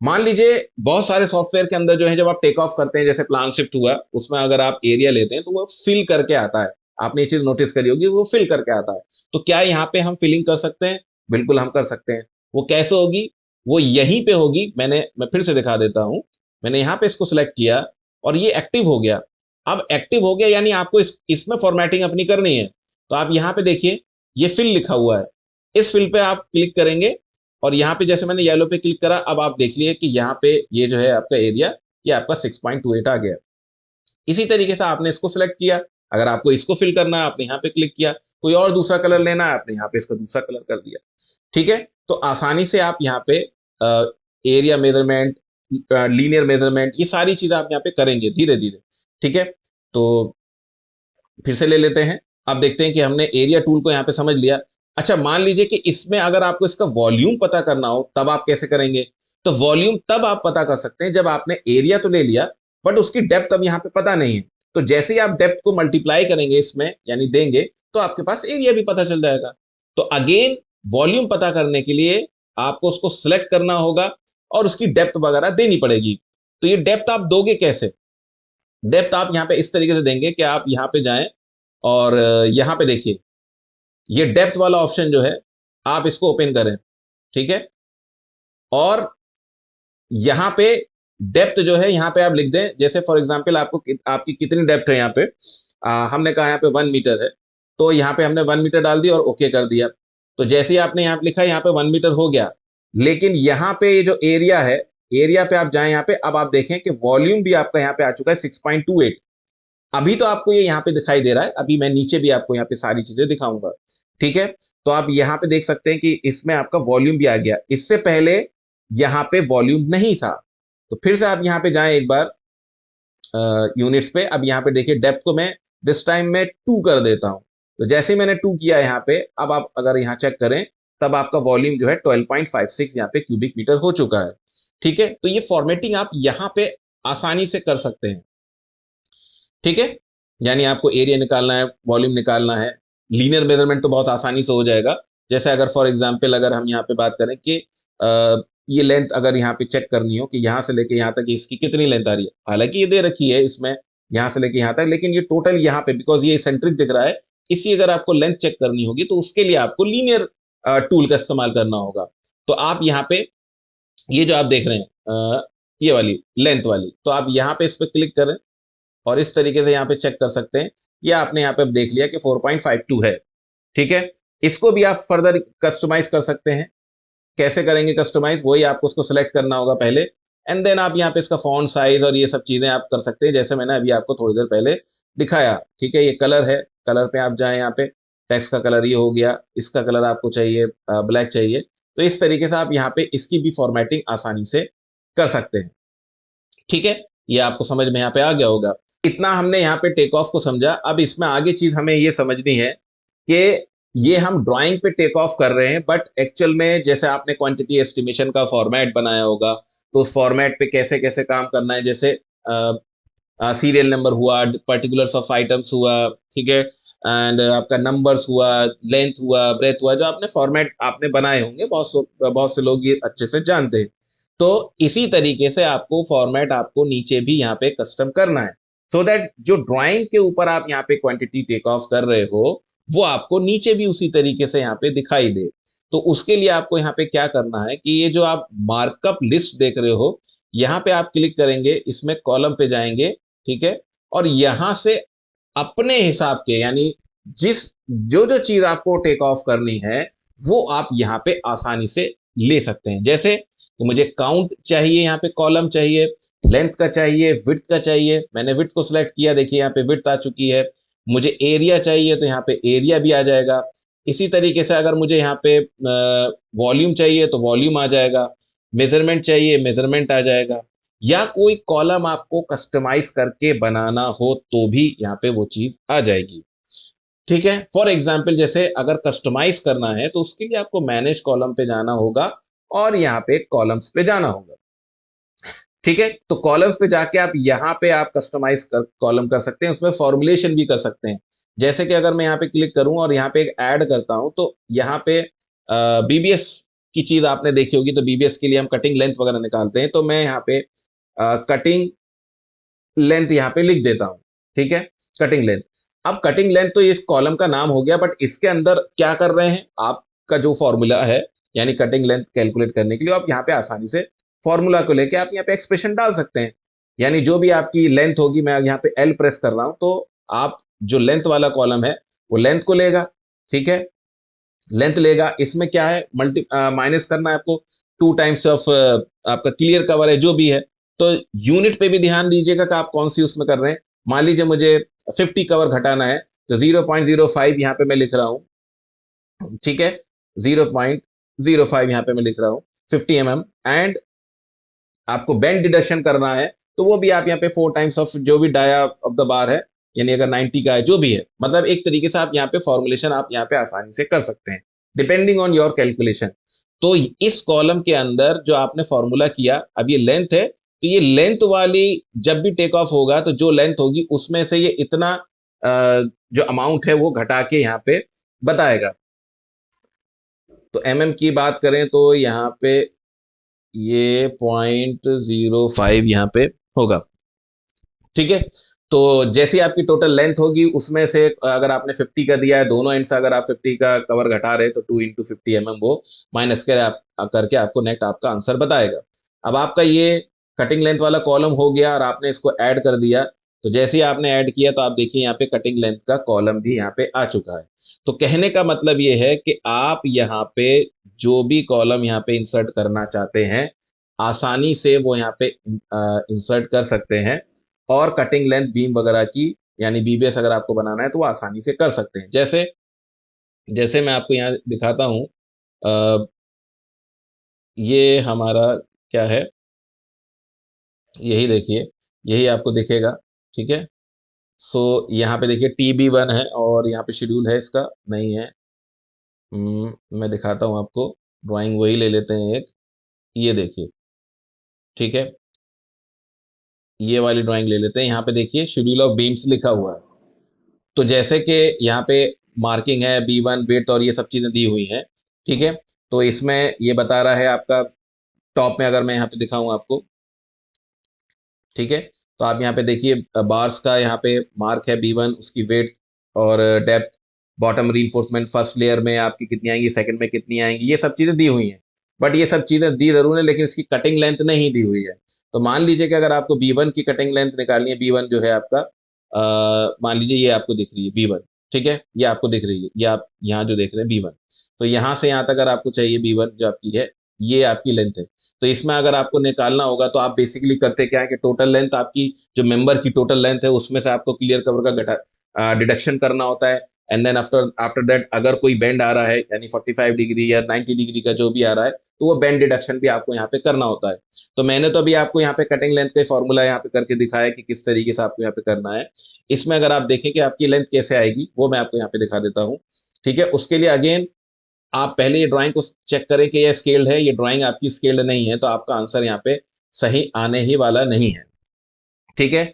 मान लीजिए बहुत सारे सॉफ्टवेयर के अंदर जो है, जब आप टेक ऑफ करते हैं, जैसे प्लान शिफ्ट हुआ, उसमें अगर आप एरिया लेते हैं तो वो फिल करके आता है। आपने ये चीज नोटिस करी होगी, वो फिल करके आता है। तो क्या यहाँ पे हम फिलिंग कर सकते हैं? बिल्कुल हम कर सकते हैं। वो कैसे होगी? वो यहीं पे होगी। मैं फिर से दिखा देता हूं। मैंने यहाँ पे इसको सिलेक्ट किया और ये एक्टिव हो गया। अब एक्टिव हो गया यानी आपको इसमें फॉर्मेटिंग अपनी करनी है। तो आप यहाँ पे देखिए ये फिल लिखा हुआ है, इस फिल पे आप क्लिक करेंगे और यहाँ पे जैसे मैंने येलो पे क्लिक करा, अब आप देख लिए कि यहाँ पे ये जो है आपका एरिया, ये आपका 6.28 आ गया। इसी तरीके से आपने इसको सिलेक्ट किया, अगर आपको इसको फिल करना है आपने यहाँ पे क्लिक किया, कोई और दूसरा कलर लेना है आपने यहाँ पे इसका दूसरा कलर कर दिया। ठीक है, तो आसानी से आप यहाँ पे एरिया मेजरमेंट, लीनियर मेजरमेंट, ये सारी चीजें आप यहाँ पे करेंगे धीरे धीरे। ठीक है, तो फिर से ले लेते हैं। अब देखते हैं कि हमने एरिया टूल को यहाँ पे समझ लिया। अच्छा, मान लीजिए कि इसमें अगर आपको इसका वॉल्यूम पता करना हो, तब आप कैसे करेंगे? तो वॉल्यूम तब आप पता कर सकते हैं जब आपने एरिया तो ले लिया, बट उसकी डेप्थ अब यहाँ पे पता नहीं है। तो जैसे ही आप डेप्थ को मल्टीप्लाई करेंगे इसमें, यानी देंगे, तो आपके पास एरिया भी पता चल जाएगा। तो अगेन, वॉल्यूम पता करने के लिए आपको उसको सिलेक्ट करना होगा और उसकी डेप्थ वगैरह देनी पड़ेगी। तो ये डेप्थ आप दोगे कैसे? डेप्थ आप यहाँ पे इस तरीके से देंगे कि आप यहाँ पे जाएं और यहाँ पे देखिए, ये डेप्थ वाला ऑप्शन जो है, आप इसको ओपन करें। ठीक है, और यहाँ पे डेप्थ जो है, यहाँ पे आप लिख दें, जैसे फॉर एग्जांपल आपको आपकी कितनी डेप्थ है यहाँ पे, हमने कहा यहाँ पे 1 मीटर है, तो यहाँ पे हमने 1 मीटर डाल दिया और ओके कर दिया। तो जैसे ही आपने यहाँ पे लिखा, यहाँ पे 1 मीटर हो गया। लेकिन यहाँ पे ये जो एरिया है, एरिया पे आप जाएं, यहाँ पे अब आप देखें कि वॉल्यूम भी आपका यहाँ पे आ चुका है 6.28। अभी तो आपको ये यहाँ पे दिखाई दे रहा है, अभी मैं नीचे भी आपको यहाँ पे सारी चीजें दिखाऊंगा। ठीक है, तो आप यहाँ पे देख सकते हैं कि इसमें आपका वॉल्यूम भी आ गया। इससे पहले यहाँ पे वॉल्यूम नहीं था। तो फिर से आप यहाँ पे जाएं एक बार यूनिट्स पे। अब यहाँ पे देखिए, डेप्थ को मैं दिस टाइम में 2 कर देता हूँ। तो जैसे ही मैंने 2 किया यहाँ पे, अब आप अगर यहाँ चेक करें, तब आपका वॉल्यूम जो है 12.56 यहाँ पे क्यूबिक मीटर हो चुका है। ठीक है, तो ये फॉर्मेटिंग आप यहाँ पे आसानी से कर सकते हैं। ठीक है, यानी आपको एरिया निकालना है, वॉल्यूम निकालना है, लीनियर मेजरमेंट तो बहुत आसानी से हो जाएगा। जैसे अगर फॉर एग्जांपल अगर हम यहाँ पे बात करें कि ये लेंथ अगर यहाँ पे चेक करनी हो कि यहाँ से लेके यहाँ तक इसकी कितनी लेंथ आ रही है, हालांकि ये दे रखी है इसमें यहाँ से लेके यहाँ तक, लेकिन ये टोटल यहाँ पे बिकॉज ये सेंट्रिक दिख रहा है, इसी अगर आपको लेंथ चेक करनी होगी तो उसके लिए आपको लीनियर टूल का इस्तेमाल करना होगा। तो आप यहाँ पे ये जो आप देख रहे हैं ये वाली लेंथ वाली, तो आप यहाँ पे इस पर क्लिक करें और इस तरीके से यहाँ पे चेक कर सकते हैं। ये आपने यहाँ पे अब देख लिया कि 4.52 है। ठीक है, इसको भी आप फर्दर कस्टमाइज कर सकते हैं। कैसे करेंगे कस्टमाइज? वही आपको उसको सिलेक्ट करना होगा पहले, एंड देन आप यहाँ पे इसका फॉन्ट साइज और ये सब चीजें आप कर सकते हैं, जैसे मैंने अभी आपको थोड़ी देर पहले दिखाया। ठीक है, ये कलर है, कलर पे आप जाएं, यहाँ पे टेक्स्ट का कलर ये हो गया, इसका कलर आपको चाहिए ब्लैक चाहिए, तो इस तरीके से आप यहाँ पे इसकी भी फॉर्मेटिंग आसानी से कर सकते हैं। ठीक है, ये आपको समझ में यहाँ पे आ गया होगा। इतना हमने यहाँ पे टेक ऑफ को समझा। अब इसमें आगे चीज हमें ये समझनी है कि ये हम ड्राइंग पे टेक ऑफ कर रहे हैं, बट एक्चुअल में जैसे आपने क्वांटिटी एस्टिमेशन का फॉर्मेट बनाया होगा, तो उस फॉर्मेट पे कैसे कैसे काम करना है, जैसे सीरियल नंबर हुआ, पर्टिकुलर्स ऑफ आइटम्स हुआ, ठीक है, एंड आपका नंबर्स हुआ, लेंथ हुआ, ब्रेथ हुआ, जो आपने फॉर्मेट आपने बनाए होंगे, बहुत से लोग ये अच्छे से जानते हैं। तो इसी तरीके से आपको फॉर्मेट आपको नीचे भी यहाँ पे कस्टम करना है, सो दैट जो ड्राइंग के ऊपर आप यहाँ पे क्वांटिटी टेक ऑफ कर रहे हो, वो आपको नीचे भी उसी तरीके से यहाँ पे दिखाई दे। तो उसके लिए आपको यहाँ पे क्या करना है कि ये जो आप मार्कअप लिस्ट देख रहे हो, यहाँ पे आप क्लिक करेंगे, इसमें कॉलम पे जाएंगे। ठीक है, और यहाँ से अपने हिसाब के, यानी जिस जो जो चीज आपको टेक ऑफ करनी है, वो आप यहाँ पे आसानी से ले सकते हैं। जैसे तो मुझे काउंट चाहिए, यहाँ पे कॉलम चाहिए, लेंथ का चाहिए, विड्थ का चाहिए, मैंने विड्थ को सिलेक्ट किया, देखिए यहाँ पे विड्थ आ चुकी है। मुझे एरिया चाहिए तो यहाँ पे एरिया भी आ जाएगा। इसी तरीके से अगर मुझे यहाँ पे वॉल्यूम चाहिए तो वॉल्यूम आ जाएगा, मेजरमेंट चाहिए मेजरमेंट आ जाएगा, या कोई कॉलम आपको कस्टमाइज करके बनाना हो तो भी यहाँ पे वो चीज आ जाएगी। ठीक है, फॉर एग्जाम्पल जैसे अगर कस्टमाइज करना है तो उसके लिए आपको मैनेज कॉलम पे जाना होगा और यहाँ पे कॉलम्स पे जाना होगा। ठीक है, तो कॉलम्स पे जाके आप यहाँ पे आप कस्टमाइज कर कॉलम कर सकते हैं, उसमें फॉर्मुलेशन भी कर सकते हैं। जैसे कि अगर मैं यहाँ पे क्लिक करूं और यहाँ पे एक ऐड करता हूं, तो यहाँ पे बीबीएस की चीज आपने देखी होगी, तो बीबीएस के लिए हम कटिंग लेंथ वगैरह निकालते हैं, तो मैं यहाँ पे कटिंग लेंथ यहाँ पे लिख देता हूँ। ठीक है, कटिंग लेंथ। अब कटिंग लेंथ तो इस कॉलम का नाम हो गया, बट इसके अंदर क्या कर रहे हैं, आपका जो फॉर्मूला है, यानी कटिंग लेंथ कैलकुलेट करने के लिए आप यहाँ पे आसानी से फॉर्मूला को लेके आप यहाँ पे एक्सप्रेशन डाल सकते हैं। यानी जो भी आपकी लेंथ होगी, मैं यहाँ पे एल प्रेस कर रहा हूं, तो आप जो लेंथ वाला कॉलम है वो लेंथ को लेगा। ठीक है, लेंथ लेगा, इसमें क्या है, मल्टी माइनस करना है आपको 2 टाइम्स ऑफ आपका क्लियर कवर है जो भी है। तो यूनिट पे भी ध्यान दीजिएगा कि आप कौन सी उसमें कर रहे हैं। मान लीजिए मुझे 50 कवर घटाना है, तो 0.05 यहाँ पे मैं लिख रहा हूँ। ठीक है, 0.05 यहाँ पे मैं लिख रहा हूँ, 50 mm, एंड आपको बेंड डिडक्शन करना है तो वो भी आप यहाँ पे 4 टाइम्स ऑफ जो भी डाया ऑफ द बार है, यानी अगर 90 का है जो भी है, मतलब एक तरीके से आप यहाँ पे फॉर्मुलेशन आप यहाँ पे आसानी से कर सकते हैं डिपेंडिंग ऑन योर कैलकुलेशन। तो इस कॉलम के अंदर जो आपने फॉर्मूला किया, अब ये लेंथ है, तो ये लेंथ वाली जब भी टेक ऑफ होगा तो जो लेंथ होगी उसमें से ये इतना जो अमाउंट है वो घटा के यहाँ पे बताएगा। तो एमएम की बात करें तो यहाँ पे ये 0.05 यहाँ पे होगा। ठीक है, तो जैसी आपकी टोटल लेंथ होगी उसमें से अगर आपने 50 का दिया है, दोनों एंड से अगर आप 50 का कवर घटा रहे हैं तो 2 × 50 mm वो माइनस कर आप करके आपको नेट आपका आंसर बताएगा। अब आपका ये कटिंग लेंथ वाला कॉलम हो गया और आपने इसको ऐड कर दिया। तो जैसे ही आपने ऐड किया तो आप देखिए यहाँ पे कटिंग लेंथ का कॉलम भी यहाँ पे आ चुका है। तो कहने का मतलब ये है कि आप यहाँ पे जो भी कॉलम यहाँ पे इंसर्ट करना चाहते हैं आसानी से वो यहाँ पे इंसर्ट कर सकते हैं, और कटिंग लेंथ बीम वगैरह की यानी बीबीएस अगर आपको बनाना है तो वो आसानी से कर सकते हैं। जैसे जैसे मैं आपको यहाँ दिखाता हूँ, अ, ये हमारा क्या है, यही देखिए, यही आपको दिखेगा। ठीक है, सो यहाँ पे देखिए TB1 है और यहाँ पे शेड्यूल है इसका नहीं है। मैं दिखाता हूँ आपको, ड्राइंग वही ले लेते हैं एक, ये देखिए। ठीक है, ये वाली ड्राइंग ले लेते हैं, यहाँ पे देखिए शेड्यूल ऑफ बीम्स लिखा हुआ है। तो जैसे कि यहाँ पे मार्किंग है B1 विड्थ और ये सब चीजें दी हुई हैं। ठीक है, तो इसमें ये बता रहा है आपका टॉप में, अगर मैं यहाँ पे दिखाऊं आपको। ठीक है, तो आप यहाँ पे देखिए बार्स का यहाँ पे मार्क है B1, उसकी विड्थ और depth, bottom reinforcement first layer में आपकी कितनी आएंगी, सेकंड में कितनी आएंगी, ये सब चीजें दी हुई हैं। बट ये सब चीजें दी जरूर है लेकिन इसकी कटिंग लेंथ नहीं दी हुई है। तो मान लीजिए कि अगर आपको B1 की कटिंग लेंथ निकालनी है, B1 जो है आपका, मान लीजिए ये आपको दिख रही है B1। ठीक है, ये आपको दिख रही है, ये आप यहाँ जो देख रहे हैं B1, तो यहाँ से यहाँ तक अगर आपको चाहिए B1 जो आपकी है, ये आपकी लेंथ है। तो इसमें अगर आपको निकालना होगा तो आप बेसिकली करते क्या है कि टोटल लेंथ आपकी जो मेंबर की टोटल लेंथ है उसमें से आपको क्लियर कवर का घटा डिडक्शन करना होता है। And then after after that अगर कोई बेंड आ रहा है यानी 45 डिग्री या 90 डिग्री का जो भी आ रहा है तो वो बेंड डिडक्शन भी आपको यहाँ पे करना होता है। तो मैंने तो अभी आपको यहाँ पे कटिंग लेंथ का फॉर्मूला यहाँ पे करके दिखाया है कि किस तरीके से आपको यहाँ पे करना है। इसमें अगर आप देखें कि आपकी लेंथ कैसे आएगी वो मैं आपको यहाँ पे दिखा देता हूँ। ठीक है, उसके लिए अगेन आप पहले ये ड्राइंग को चेक करें कि ये स्केल्ड है, ये ड्राइंग आपकी स्केल्ड नहीं है तो आपका आंसर यहाँ पे सही आने ही वाला नहीं है। ठीक है,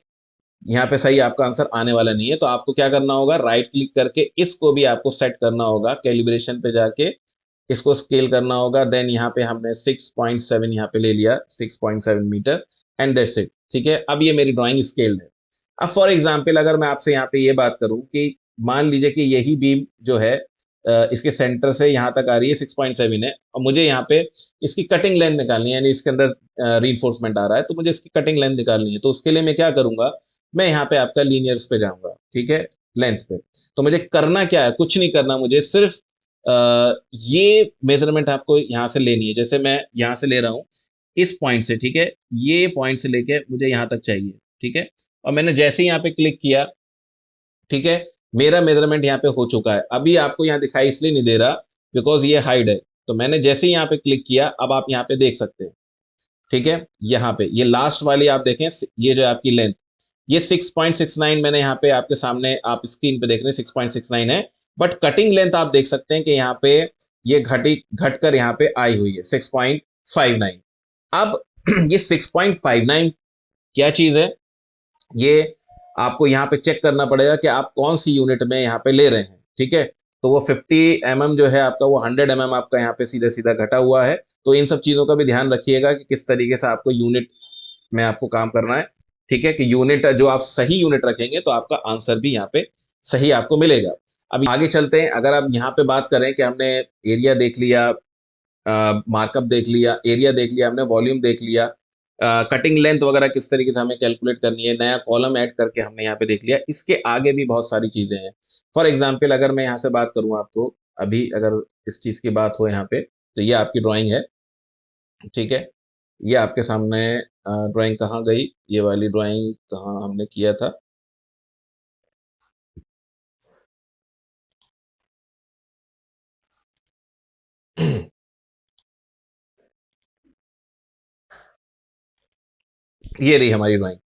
यहाँ पे सही आपका आंसर आने वाला नहीं है, तो आपको क्या करना होगा, राइट क्लिक करके इसको भी आपको सेट करना होगा, कैलिब्रेशन पे जाके इसको स्केल करना होगा। देन यहाँ पे हमने 6.7 यहाँ पे ले लिया, 6.7 मीटर, एंड दैट्स इट। ठीक है, अब ये मेरी ड्राइंग स्केल्ड है। अब फॉर एग्जाम्पल अगर मैं आपसे यहाँ पे ये बात करूँ कि मान लीजिए कि यही बीम जो है इसके सेंटर से यहाँ तक आ रही है 6.7 है, और मुझे यहाँ पे इसकी कटिंग लेंथ निकालनी है, यानी इसके अंदर रीइंफोर्समेंट आ रहा है तो मुझे इसकी कटिंग लेंथ निकालनी है। तो उसके लिए मैं क्या करूंगा, मैं यहाँ पे आपका लीनियर्स पे जाऊंगा। ठीक है, लेंथ पे। तो मुझे करना क्या है, कुछ नहीं करना, मुझे सिर्फ ये मेजरमेंट आपको यहाँ से लेनी है। जैसे मैं यहाँ से ले रहा हूँ इस पॉइंट से। ठीक है, ये पॉइंट से लेके मुझे यहाँ तक चाहिए। ठीक है, और मैंने जैसे ही यहाँ पे क्लिक किया, ठीक है, मेरा मेजरमेंट यहाँ पे हो चुका है। अभी आपको यहाँ दिखाई इसलिए नहीं दे रहा बिकॉज ये हाइड है। तो मैंने जैसे ही यहाँ पे क्लिक किया, अब आप यहाँ पे देख सकते हैं। ठीक है, यहाँ पे ये लास्ट वाली आप देखें, ये जो आपकी लेंथ, ये 6.69 मैंने यहाँ पे आपके सामने आप स्क्रीन पे देख रहे हैं 6.69 है। बट कटिंग लेंथ आप देख सकते हैं कि यहाँ पे ये घटकर यहाँ पे आई हुई है 6.59। अब ये 6.59 क्या चीज है, ये आपको यहाँ पे चेक करना पड़ेगा कि आप कौन सी यूनिट में यहाँ पे ले रहे हैं। ठीक है, तो वो 50 mm जो है आपका, वो 100 mm आपका यहाँ पे सीधा सीधा घटा हुआ है। तो इन सब चीजों का भी ध्यान रखिएगा कि किस तरीके से आपको यूनिट में आपको काम करना है। ठीक है, कि यूनिट जो आप सही यूनिट रखेंगे तो आपका आंसर भी यहाँ पे सही आपको मिलेगा। अब आगे चलते हैं, अगर आप यहाँ पे बात करें कि हमने एरिया देख लिया, मार्कअप देख लिया, एरिया देख लिया हमने, वॉल्यूम देख लिया, कटिंग लेंथ वगैरह किस तरीके से हमें कैलकुलेट करनी है, नया कॉलम ऐड करके हमने यहाँ पे देख लिया। इसके आगे भी बहुत सारी चीजें हैं। फॉर एग्जाम्पल अगर मैं यहाँ से बात करूँ आपको, अभी अगर इस चीज की बात हो यहाँ पे, तो ये आपकी ड्राइंग है। ठीक है, ये आपके सामने ड्राइंग कहाँ गई, ये वाली ड्राइंग कहाँ हमने किया था। ये रही हमारी ड्राइंग।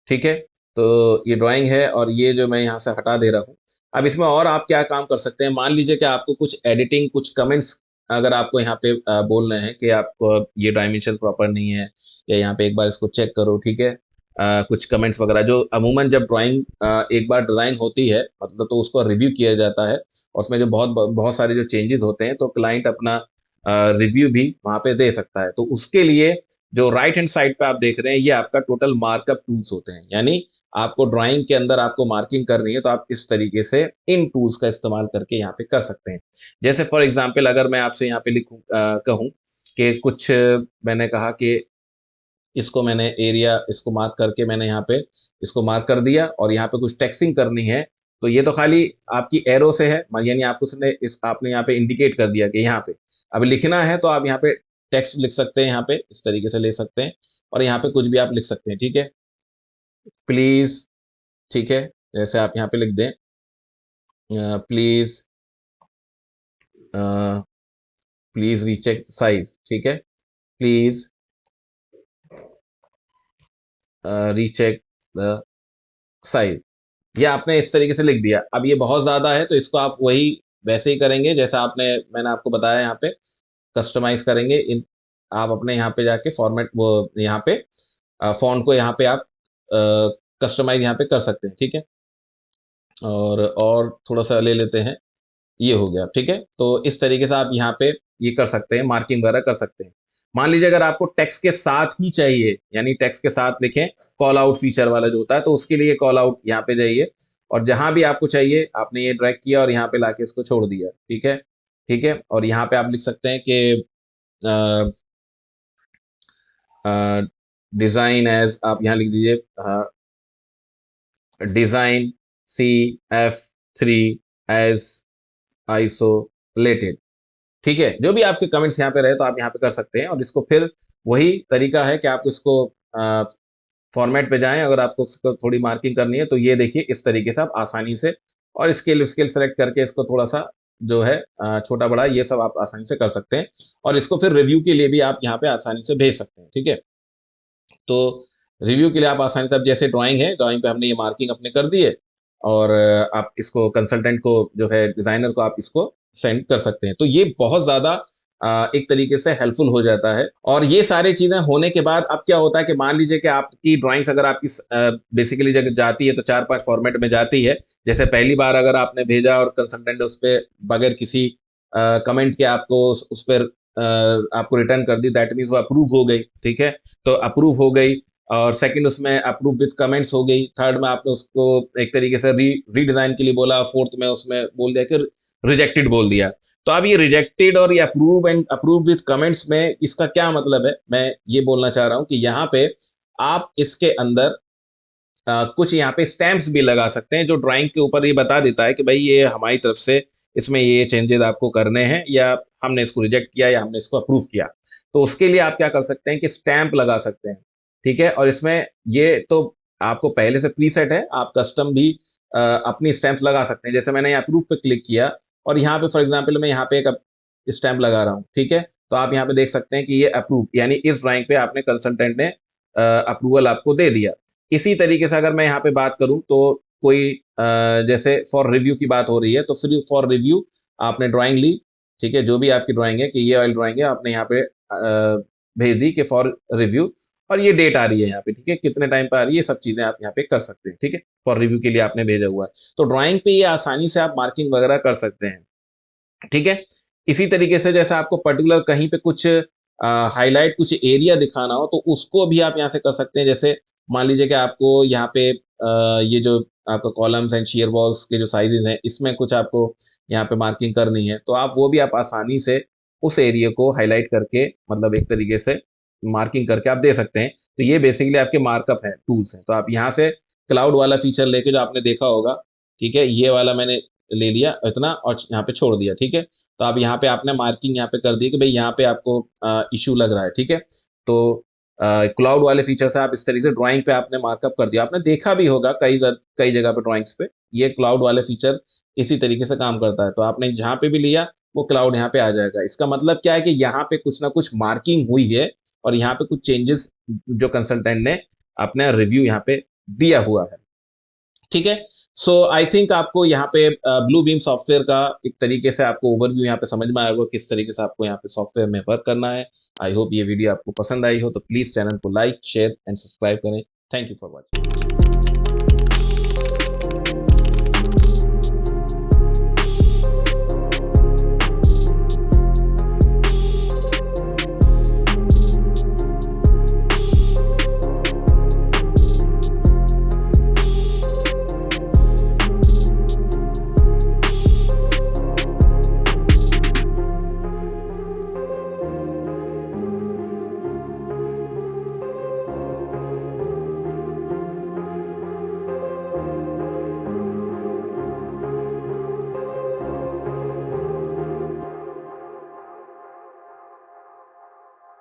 ठीक है, तो ये ड्राइंग है और ये जो मैं यहाँ से हटा दे रहा हूँ। अब इसमें और आप क्या काम कर सकते हैं, मान लीजिए कि आपको कुछ एडिटिंग, कुछ कमेंट्स अगर आपको यहाँ पे बोल रहे हैं कि आपको ये डायमेंशन प्रॉपर नहीं है, या यहाँ पे एक बार इसको चेक करो, ठीक है। कुछ कमेंट्स वगैरह जो अमूमन जब ड्राइंग एक बार डिजाइन होती है मतलब, तो उसको रिव्यू किया जाता है, और उसमें जो बहुत बहुत सारे जो चेंजेस होते हैं तो क्लाइंट अपना रिव्यू भी वहाँ पे दे सकता है। तो उसके लिए जो राइट हैंड साइड पे आप देख रहे हैं, ये आपका टोटल मार्कअप टूल्स होते हैं। यानी आपको ड्राइंग के अंदर आपको मार्किंग करनी है तो आप इस तरीके से इन टूल्स का इस्तेमाल करके यहाँ पे कर सकते हैं। जैसे फॉर एग्जांपल अगर मैं आपसे यहाँ पे लिखूं कहूँ कि कुछ मैंने कहा कि इसको मैंने एरिया इसको मार्क करके मैंने यहाँ पे इसको मार्क कर दिया, और यहाँ पे कुछ टेक्सिंग करनी है, तो ये तो खाली आपकी एरो से है, यानी आपको उसने इस आपने यहाँ पे इंडिकेट कर दिया कि यहाँ पे अब लिखना है, तो आप यहाँ पे टेक्स्ट लिख सकते हैं, यहाँ पे इस तरीके से ले सकते हैं, और यहाँ पे कुछ भी आप लिख सकते हैं। ठीक है, प्लीज, ठीक है, जैसे आप यहाँ पे लिख दें प्लीज, प्लीज रीचेक साइज, ठीक है, प्लीज रीचेक द साइज। ये आपने इस तरीके से लिख दिया। अब ये बहुत ज्यादा है तो इसको आप वही वैसे ही करेंगे जैसा आपने मैंने आपको बताया, यहाँ पे कस्टमाइज करेंगे इन। आप अपने यहाँ पे जाके फॉर्मेट वो यहाँ पे फॉन्ट को यहाँ पे आप कस्टमाइज यहाँ पे कर सकते हैं। ठीक है, और थोड़ा सा ले लेते हैं, ये हो गया। ठीक है, तो इस तरीके से आप यहाँ पे ये कर सकते हैं, मार्किंग वगैरह कर सकते हैं। मान लीजिए अगर आपको टेक्स्ट के साथ ही चाहिए, यानी टेक्स्ट के साथ लिखें, कॉल आउट फीचर वाला जो होता है, तो उसके लिए कॉल आउट यहाँ पे जाइए, और जहां भी आपको चाहिए आपने ये ड्रैग किया और यहाँ पे लाके इसको छोड़ दिया। ठीक है, ठीक है, और यहाँ पे आप लिख सकते हैं कि डिजाइन एज, आप यहाँ लिख दीजिए डिजाइन CF3 एज आइसोलेटेड। ठीक है, जो भी आपके कमेंट्स यहाँ पे रहे तो आप यहाँ पे कर सकते हैं, और इसको फिर वही तरीका है कि आप इसको फॉर्मेट पे जाएं। अगर आपको इसको थोड़ी मार्किंग करनी है तो ये देखिए इस तरीके से आप आसानी से, और स्केल स्केल सेलेक्ट करके इसको थोड़ा सा जो है छोटा बड़ा ये सब आप आसानी से कर सकते हैं, और इसको फिर रिव्यू के लिए भी आप यहाँ पे आसानी से भेज सकते हैं। ठीक है, तो रिव्यू के लिए आप आसानी से, अब जैसे ड्राइंग है, ड्राइंग पे हमने ये मार्किंग अपने कर दिए, और आप इसको कंसल्टेंट को जो है डिजाइनर को आप इसको सेंड कर सकते हैं। तो ये बहुत ज्यादा एक तरीके से हेल्पफुल हो जाता है। और ये सारी चीजें होने के बाद अब क्या होता है कि मान लीजिए कि आपकी ड्राइंग्स अगर आपकी बेसिकली जब जाती है तो 4-5 फॉर्मेट में जाती है। जैसे पहली बार अगर आपने भेजा और कंसल्टेंट उस पर बगैर किसी कमेंट के आपको उस पर आपको रिटर्न कर दी, दैट मीन्स वो अप्रूव हो गई। ठीक है, तो अप्रूव हो गई, और सेकंड उसमें अप्रूव विद कमेंट्स हो गई, थर्ड में आपने उसको एक तरीके से रीडिजाइन के लिए बोला, फोर्थ में उसमें बोल दिया कि रिजेक्टेड बोल दिया। तो अब ये रिजेक्टेड और ये approve and approve with comments में इसका क्या मतलब है, मैं ये बोलना चाह रहा हूं कि यहाँ पे आप इसके अंदर कुछ यहाँ पे स्टैंप्स भी लगा सकते हैं, जो ड्राइंग के ऊपर ये बता देता है कि भाई ये हमारी तरफ से इसमें ये चेंजेस आपको करने हैं, या हमने इसको रिजेक्ट किया या हमने इसको अप्रूव किया। तो उसके लिए आप क्या कर सकते हैं कि स्टैंप लगा सकते हैं। ठीक है, और इसमें ये तो आपको पहले से प्रीसेट है, आप कस्टम भी अपनी स्टैंप लगा सकते हैं। जैसे मैंने अप्रूव पे क्लिक किया, और यहाँ पे फॉर एग्जाम्पल मैं यहाँ पे एक स्टैंप लगा रहा हूँ। ठीक है, तो आप यहाँ पे देख सकते हैं कि ये अप्रूव, यानी इस ड्राइंग पे आपने कंसल्टेंट ने अप्रूवल आपको दे दिया। इसी तरीके से अगर मैं यहाँ पे बात करूं तो कोई जैसे फॉर रिव्यू की बात हो रही है, तो फिर फॉर रिव्यू आपने ड्राइंग ली, ठीक है, जो भी आपकी ड्राइंग है कि ये वाली ड्राइंग है, आपने यहाँ पे भेज दी कि फॉर रिव्यू, और ये डेट आ रही है यहाँ पे, ठीक है, कितने टाइम पे आ रही है, ये सब चीजें आप यहाँ पे कर सकते हैं। ठीक है, फॉर रिव्यू के लिए आपने भेजा हुआ है, तो ड्राइंग पे ये आसानी से आप मार्किंग वगैरह कर सकते हैं। ठीक है, इसी तरीके से जैसे आपको पर्टिकुलर कहीं पे कुछ हाईलाइट कुछ एरिया दिखाना हो, तो उसको भी आप यहाँ से कर सकते हैं। जैसे मान लीजिए कि आपको यहाँ पे ये जो आपका कॉलम्स एंड शेयर वॉल्स के जो साइजेस हैं, इसमें कुछ आपको यहाँ पे मार्किंग करनी है, तो आप वो भी आप आसानी से उस एरिया को हाईलाइट करके, मतलब एक तरीके से मार्किंग करके आप दे सकते हैं। तो ये बेसिकली आपके मार्कअप है, टूल्स हैं। तो आप यहाँ से क्लाउड वाला फीचर लेके जो आपने देखा होगा, ठीक है, ये वाला मैंने ले लिया इतना और यहाँ पे छोड़ दिया। ठीक है, तो आप यहाँ पे आपने मार्किंग यहाँ पे कर दी कि भाई यहाँ पे आपको इशू लग रहा है। ठीक है, तो क्लाउड वाले फीचर से आप इस तरीके से ड्राइंग पे आपने मार्कअप कर दिया। आपने देखा भी होगा कई जगह पे ड्राइंग्स पे ये क्लाउड वाले फीचर इसी तरीके से काम करता है। तो आपने जहाँ पे भी लिया वो क्लाउड यहाँ पे आ जाएगा। इसका मतलब क्या है कि यहाँ पे कुछ ना कुछ मार्किंग हुई है, और यहाँ पे कुछ चेंजेस जो कंसल्टेंट ने अपना रिव्यू यहाँ पे दिया हुआ है। ठीक है, सो आई थिंक आपको यहाँ पे ब्लू बीम सॉफ्टवेयर का एक तरीके से आपको ओवरव्यू यहाँ पे समझ में आएगा किस तरीके से आपको यहाँ पे सॉफ्टवेयर में वर्क करना है। आई होप ये वीडियो आपको पसंद आई हो, तो प्लीज चैनल को लाइक शेयर एंड सब्सक्राइब करें। Thank you for watching.